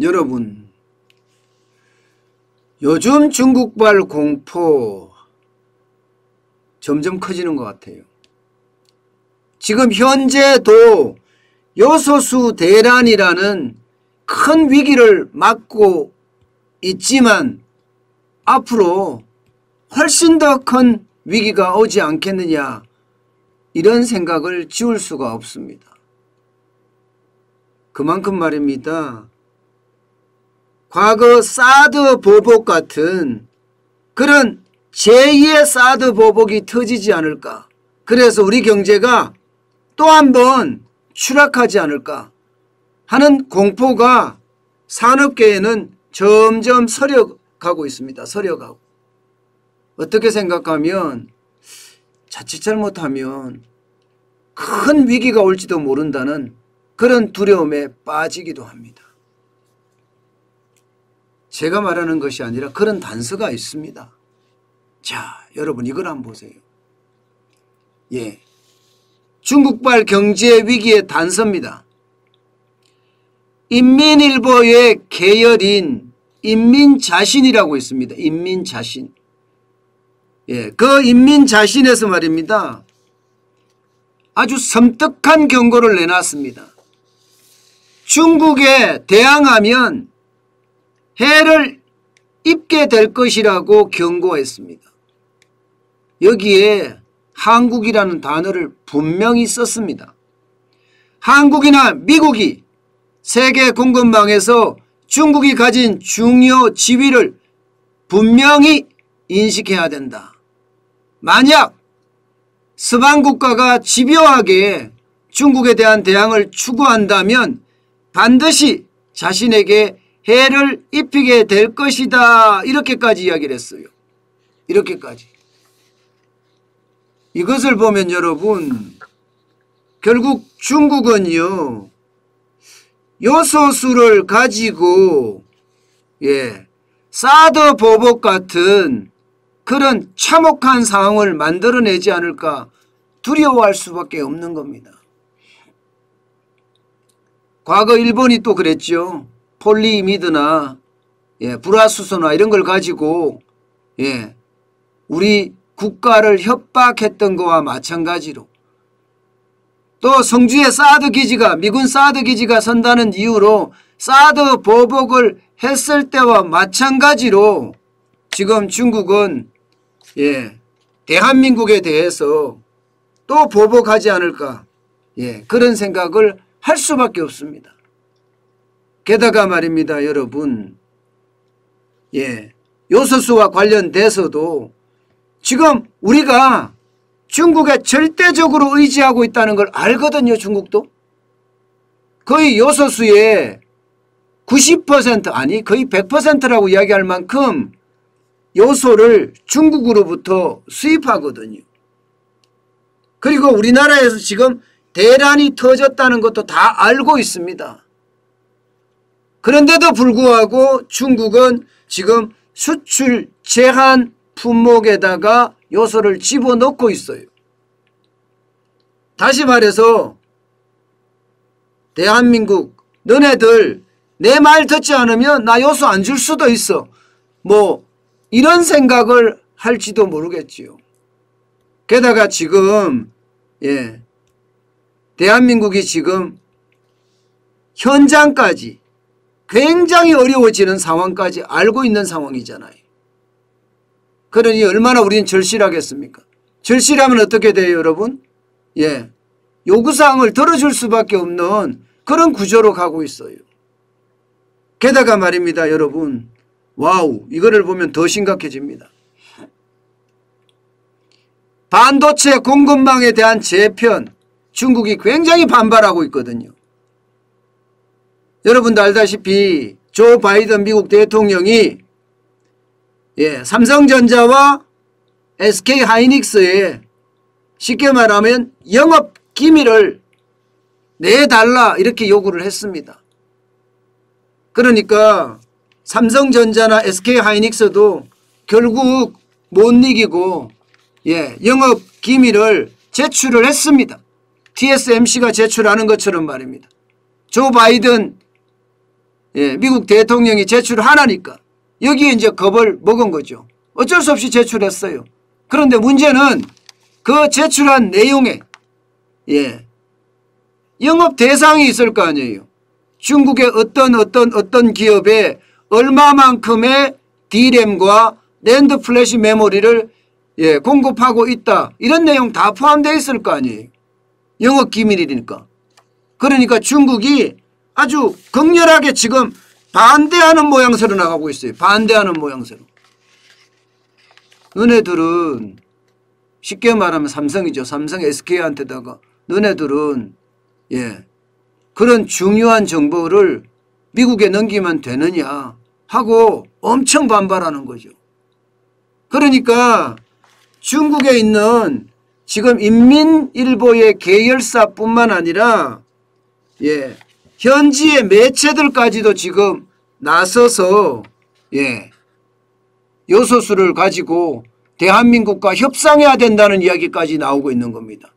여러분, 요즘 중국발 공포 점점 커지는 것 같아요. 지금 현재도 요소수 대란이라는 큰 위기를 맞고 있지만 앞으로 훨씬 더 큰 위기가 오지 않겠느냐, 이런 생각을 지울 수가 없습니다. 그만큼 말입니다. 과거 사드 보복 같은 그런 제2의 사드 보복이 터지지 않을까, 그래서 우리 경제가 또 한 번 추락하지 않을까 하는 공포가 산업계에는 점점 서려가고 있습니다. 서려가고. 어떻게 생각하면 자칫 잘못하면 큰 위기가 올지도 모른다는 그런 두려움에 빠지기도 합니다. 제가 말하는 것이 아니라 그런 단서가 있습니다. 자, 여러분 이걸 한번 보세요. 예, 중국발 경제 위기의 단서입니다. 인민일보의 계열인 인민자신이라고 있습니다. 인민자신. 예, 그 인민자신에서 말입니다. 아주 섬뜩한 경고를 내놨습니다. 중국에 대항하면 해를 입게 될 것이라고 경고했습니다. 여기에 한국이라는 단어를 분명히 썼습니다. 한국이나 미국이 세계 공급망에서 중국이 가진 중요 지위를 분명히 인식해야 된다. 만약 서방 국가가 집요하게 중국에 대한 대항을 추구한다면 반드시 자신에게 해를 입히게 될 것이다. 이렇게까지 이야기를 했어요. 이렇게까지. 이것을 보면 여러분, 결국 중국은요, 요소수를 가지고 사드 보복 같은 그런 참혹한 상황을 만들어내지 않을까 두려워할 수밖에 없는 겁니다. 과거 일본이 또 그랬죠. 폴리미드나 불화수소나 이런 걸 가지고 우리 국가를 협박했던 거와 마찬가지로, 또 성주에 사드 기지가, 미군 사드 기지가 선다는 이유로 사드 보복을 했을 때와 마찬가지로 지금 중국은 대한민국에 대해서 또 보복하지 않을까, 그런 생각을 할 수밖에 없습니다. 게다가 말입니다, 여러분, 요소수와 관련돼서도 지금 우리가 중국에 절대적으로 의지하고 있다는 걸 알거든요. 중국도 거의 요소수의 90% 아니 거의 100%라고 이야기할 만큼 요소를 중국으로부터 수입하거든요. 그리고 우리나라에서 지금 대란이 터졌다는 것도 다 알고 있습니다. 그런데도 불구하고 중국은 지금 수출 제한 품목에다가 요소를 집어넣고 있어요. 다시 말해서 대한민국, 너네들 내 말 듣지 않으면 나 요소 안 줄 수도 있어, 뭐 이런 생각을 할지도 모르겠지요. 게다가 지금 대한민국이 지금 현장까지 굉장히 어려워지는 상황까지 알고 있는 상황이잖아요. 그러니 얼마나 우리는 절실하겠습니까? 절실하면 어떻게 돼요, 여러분? 요구사항을 들어줄 수밖에 없는 그런 구조로 가고 있어요. 게다가 말입니다, 여러분, 와우, 이거를 보면 더 심각해집니다. 반도체 공급망에 대한 재편, 중국이 굉장히 반발하고 있거든요. 여러분도 알다시피 조 바이든 미국 대통령이 삼성전자와 SK 하이닉스에 쉽게 말하면 영업 기밀을 내달라 이렇게 요구를 했습니다. 그러니까 삼성전자나 SK 하이닉스도 결국 못 이기고 영업 기밀을 제출을 했습니다. TSMC가 제출하는 것처럼 말입니다. 조 바이든 예, 미국 대통령이 제출하라니까 여기에 이제 겁을 먹은 거죠. 어쩔 수 없이 제출했어요. 그런데 문제는 그 제출한 내용에 예, 영업 대상이 있을 거 아니에요. 중국의 어떤 기업에 얼마만큼의 D램과 낸드 플래시 메모리를 예, 공급하고 있다. 이런 내용 다 포함되어 있을 거 아니에요. 영업 기밀이니까. 그러니까 중국이 아주 극렬하게 지금 반대하는 모양새로 나가고 있어요. 반대하는 모양새로. 너네들은 쉽게 말하면 삼성이죠. 삼성 SK한테다가 너네들은 예, 그런 중요한 정보를 미국에 넘기면 되느냐 하고 엄청 반발하는 거죠. 그러니까 중국에 있는 지금 인민일보의 계열사뿐만 아니라 예, 현지의 매체들까지도 지금 나서서 예, 요소수를 가지고 대한민국과 협상해야 된다는 이야기까지 나오고 있는 겁니다.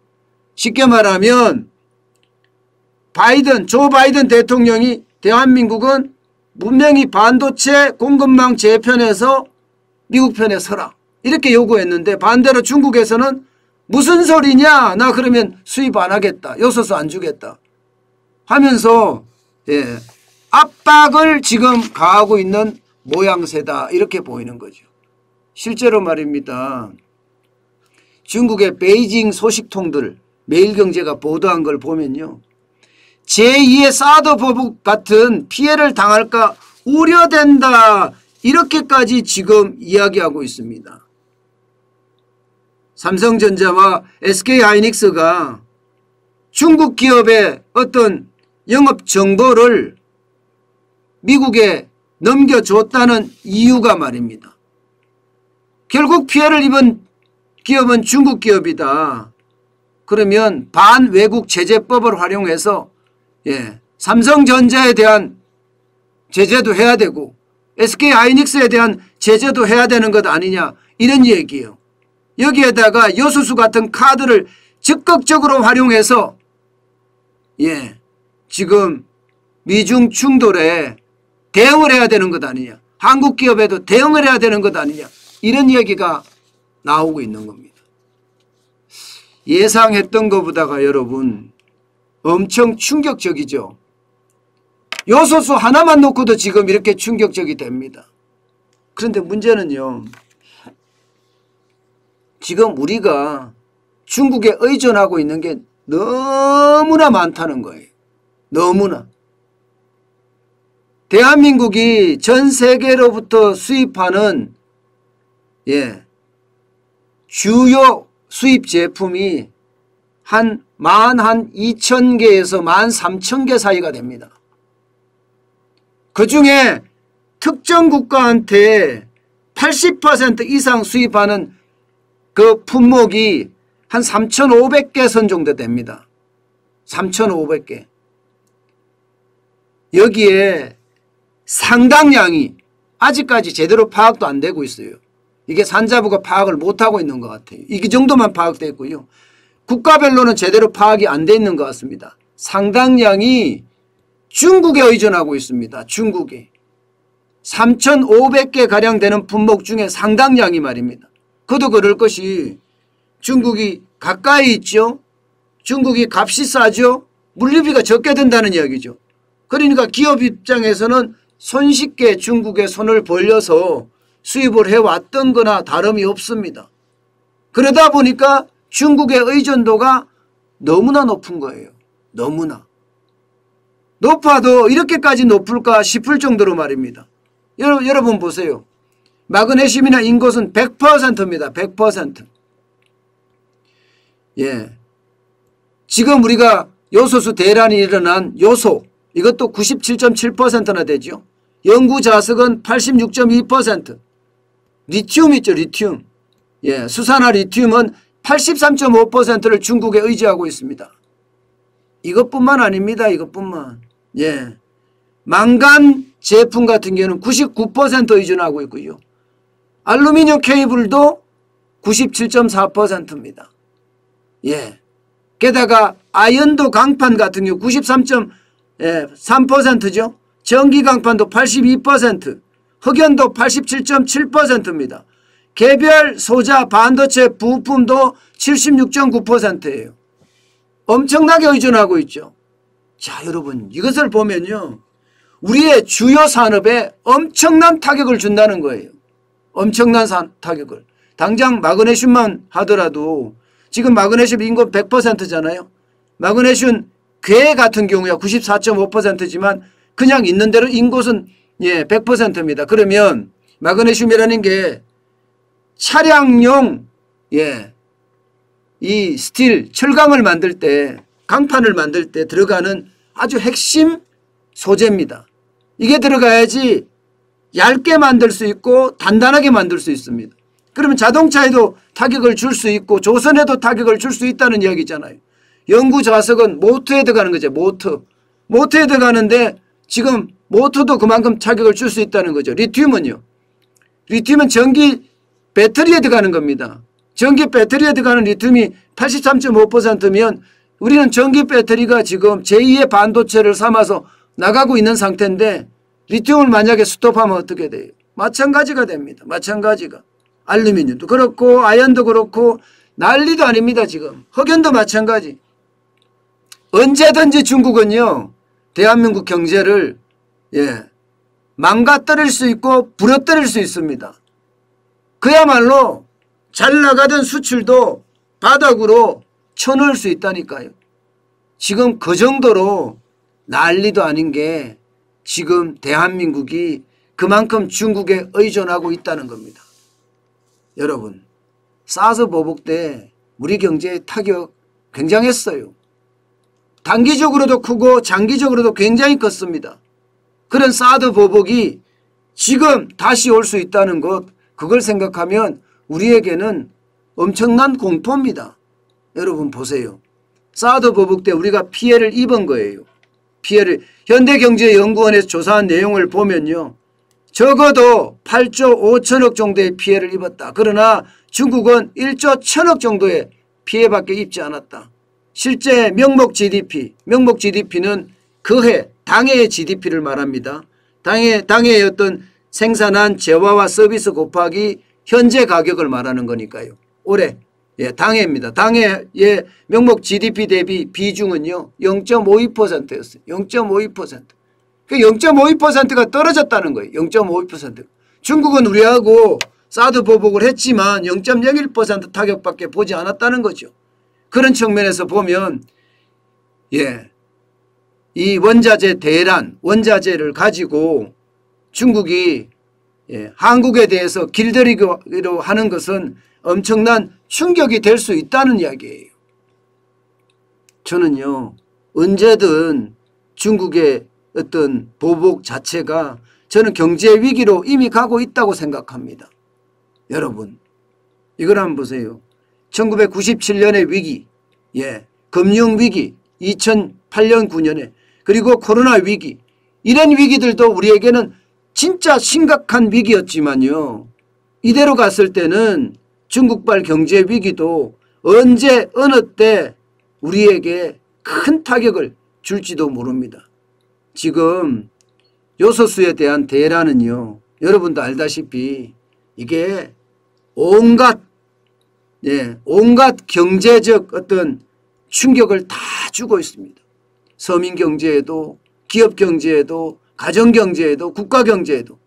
쉽게 말하면 조 바이든 대통령이 대한민국은 분명히 반도체 공급망 재편에서 미국 편에 서라 이렇게 요구했는데 반대로 중국에서는 무슨 소리냐 나 그러면 수입 안 하겠다 요소수 안 주겠다 하면서 예, 압박을 지금 가하고 있는 모양새다 이렇게 보이는 거죠. 실제로 말입니다. 중국의 베이징 소식통들 매일경제가 보도한 걸 보면요. 제2의 사드 보복 같은 피해를 당할까 우려된다 이렇게까지 지금 이야기하고 있습니다. 삼성전자와 SK하이닉스가 중국 기업의 어떤 영업 정보를 미국에 넘겨줬다는 이유가 말입니다. 결국 피해를 입은 기업은 중국 기업이다. 그러면 반외국 제재법을 활용해서 예, 삼성전자에 대한 제재도 해야 되고 SK하이닉스에 대한 제재도 해야 되는 것 아니냐 이런 얘기예요. 여기에다가 요소수 같은 카드를 적극적으로 활용해서 예, 지금 미중 충돌에 대응을 해야 되는 것 아니냐. 한국 기업에도 대응을 해야 되는 것 아니냐. 이런 얘기가 나오고 있는 겁니다. 예상했던 것보다가 여러분 엄청 충격적이죠. 요소수 하나만 놓고도 지금 이렇게 충격적이 됩니다. 그런데 문제는요. 지금 우리가 중국에 의존하고 있는 게 너무나 많다는 거예요. 너무나. 대한민국이 전 세계로부터 수입하는 예, 주요 수입 제품이 한 12,000개에서 13,000개 사이가 됩니다. 그중에 특정 국가한테 80% 이상 수입하는 그 품목이 한 3,500개 선 정도 됩니다. 3,500개. 여기에 상당량이 아직까지 제대로 파악도 안 되고 있어요. 이게 산자부가 파악을 못하고 있는 것 같아요. 이 정도만 파악되어 있고요. 국가별로는 제대로 파악이 안 돼 있는 것 같습니다. 상당량이 중국에 의존하고 있습니다. 중국에. 3,500개 가량 되는 품목 중에 상당량이 말입니다. 그도 그럴 것이 중국이 가까이 있죠. 중국이 값이 싸죠. 물류비가 적게 든다는 이야기죠. 그러니까 기업 입장에서는 손쉽게 중국에 손을 벌려서 수입을 해왔던 거나 다름이 없습니다. 그러다 보니까 중국의 의존도가 너무나 높은 거예요. 너무나. 높아도 이렇게까지 높을까 싶을 정도로 말입니다. 여러분 보세요. 마그네슘이나 인곳은 100%입니다. 100%. 예. 지금 우리가 요소수 대란이 일어난 요소 이것도 97.7%나 되죠. 영구자석은 86.2%. 리튬 있죠. 리튬. 예, 수산화 리튬은 83.5%를 중국에 의지하고 있습니다. 이것뿐만 아닙니다. 이것뿐만. 예. 망간 제품 같은 경우는 99% 의존하고 있고요. 알루미늄 케이블도 97.4%입니다. 예. 게다가 아연도 강판 같은 경우 93.3%죠. 전기 강판도 82%, 흑연도 87.7%입니다. 개별 소자 반도체 부품도 76.9%예요. 엄청나게 의존하고 있죠. 자, 여러분 이것을 보면요. 우리의 주요 산업에 엄청난 타격을 준다는 거예요. 엄청난 타격을. 당장 마그네슘만 하더라도 지금 마그네슘 인구 100%잖아요. 마그네슘 괴 같은 경우야 94.5%지만 그냥 있는 대로 인곳은 100%입니다. 그러면 마그네슘이라는 게 차량용 이 스틸 철강을 만들 때 강판을 만들 때 들어가는 아주 핵심 소재입니다. 이게 들어가야지 얇게 만들 수 있고 단단하게 만들 수 있습니다. 그러면 자동차에도 타격을 줄 수 있고 조선에도 타격을 줄 수 있다는 이야기잖아요. 영구 자석은 모터에 들어가는 거죠. 모터에 들어가는데 지금 모터도 그만큼 타격을 줄 수 있다는 거죠. 리튬은요. 리튬은 전기 배터리에 들어가는 겁니다. 전기 배터리에 들어가는 리튬이 83.5%면 우리는 전기 배터리가 지금 제2의 반도체를 삼아서 나가고 있는 상태인데 리튬을 만약에 스톱하면 어떻게 돼요? 마찬가지가 됩니다. 마찬가지가. 알루미늄도 그렇고 아연도 그렇고 난리도 아닙니다. 지금. 흑연도 마찬가지. 언제든지 중국은요. 대한민국 경제를 망가뜨릴 수 있고 부러뜨릴 수 있습니다. 그야말로 잘 나가던 수출도 바닥으로 쳐놓을 수 있다니까요. 지금 그 정도로 난리도 아닌 게 지금 대한민국이 그만큼 중국에 의존하고 있다는 겁니다. 여러분 사드 보복 때 우리 경제의 타격 굉장했어요. 단기적으로도 크고 장기적으로도 굉장히 컸습니다. 그런 사드 보복이 지금 다시 올 수 있다는 것 그걸 생각하면 우리에게는 엄청난 공포입니다. 여러분 보세요. 사드 보복 때 우리가 피해를 입은 거예요. 피해를 현대경제연구원에서 조사한 내용을 보면요. 적어도 8조 5천억 정도의 피해를 입었다. 그러나 중국은 1조 1천억 정도의 피해밖에 입지 않았다. 실제 명목 GDP는 그 해 당해의 GDP를 말합니다. 당해의 어떤 생산한 재화와 서비스 곱하기 현재 가격을 말하는 거니까요. 올해 당해입니다. 당해의 명목 GDP 대비 비중은요 0.52%였어요. 0.52%. 그 0.52%가 떨어졌다는 거예요. 0.52%. 중국은 우리하고 사드 보복을 했지만 0.01% 타격밖에 보지 않았다는 거죠. 그런 측면에서 보면 이 원자재 대란, 원자재를 가지고 중국이 한국에 대해서 길들이기로 하는 것은 엄청난 충격이 될 수 있다는 이야기예요. 저는요 언제든 중국의 어떤 보복 자체가 저는 경제 위기로 이미 가고 있다고 생각합니다. 여러분 이걸 한번 보세요. 1997년의 위기, 금융위기, 2008년 9년에 그리고 코로나 위기 이런 위기들도 우리에게는 진짜 심각한 위기였지만요. 이대로 갔을 때는 중국발 경제 위기도 언제 어느 때 우리에게 큰 타격을 줄지도 모릅니다. 지금 요소수에 대한 대란은요. 여러분도 알다시피 이게 온갖 경제적 어떤 충격을 다 주고 있습니다. 서민 경제에도 기업 경제에도 가정 경제에도 국가 경제에도.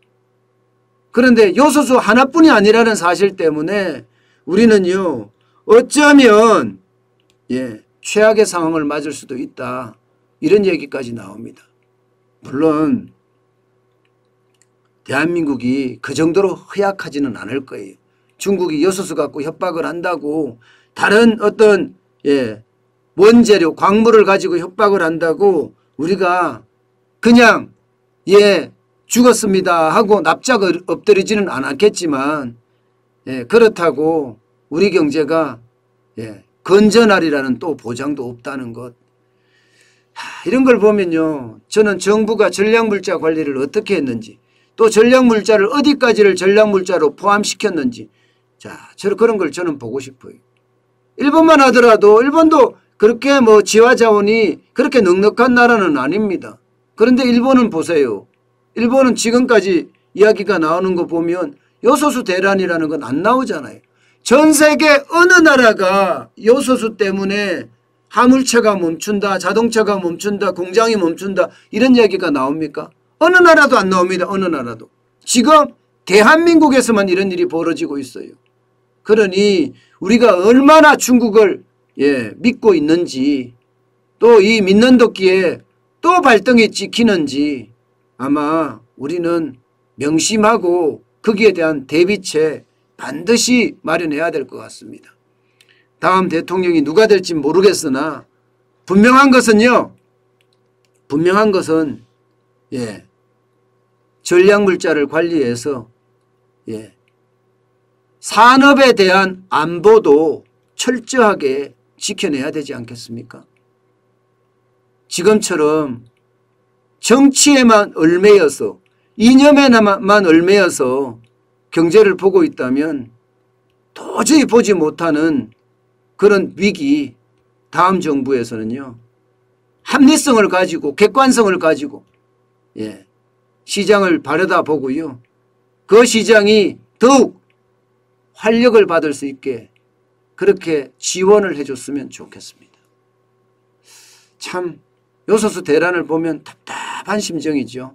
그런데 요소수 하나뿐이 아니라는 사실 때문에 우리는요 어쩌면 최악의 상황을 맞을 수도 있다. 이런 얘기까지 나옵니다. 물론 대한민국이 그 정도로 허약하지는 않을 거예요. 중국이 요소수 갖고 협박을 한다고 다른 어떤 원재료 광물을 가지고 협박을 한다고 우리가 그냥 죽었습니다 하고 납작을 엎드리지는 않았겠지만 그렇다고 우리 경제가 건전하리라는 또 보장도 없다는 것. 이런 걸 보면요. 저는 정부가 전략물자 관리를 어떻게 했는지 또 전략물자를 어디까지를 전략물자로 포함시켰는지 그런 걸 저는 보고 싶어요. 일본만 하더라도 일본도 그렇게 지화자원이 그렇게 넉넉한 나라는 아닙니다. 그런데 일본은 보세요. 일본은 지금까지 이야기가 나오는 거 보면 요소수 대란이라는 건 안 나오잖아요. 전 세계 어느 나라가 요소수 때문에 화물차가 멈춘다, 자동차가 멈춘다, 공장이 멈춘다 이런 이야기가 나옵니까? 어느 나라도 안 나옵니다. 어느 나라도. 지금 대한민국에서만 이런 일이 벌어지고 있어요. 그러니 우리가 얼마나 중국을 믿고 있는지 또 이 믿는 도끼에 또 발등에 찍히는지 아마 우리는 명심하고 거기에 대한 대비책 반드시 마련해야 될 것 같습니다. 다음 대통령이 누가 될지 모르겠으나 분명한 것은요. 분명한 것은 전략물자를 관리해서 산업에 대한 안보도 철저하게 지켜내야 되지 않겠습니까? 지금처럼 정치에만 얽매여서 이념에만 얽매여서 경제를 보고 있다면 도저히 보지 못하는 그런 위기 다음 정부에서는요. 합리성을 가지고 객관성을 가지고 시장을 바라다보고요. 그 시장이 더욱 활력을 받을 수 있게 그렇게 지원을 해줬으면 좋겠습니다. 참 요소수 대란을 보면 답답한 심정이죠.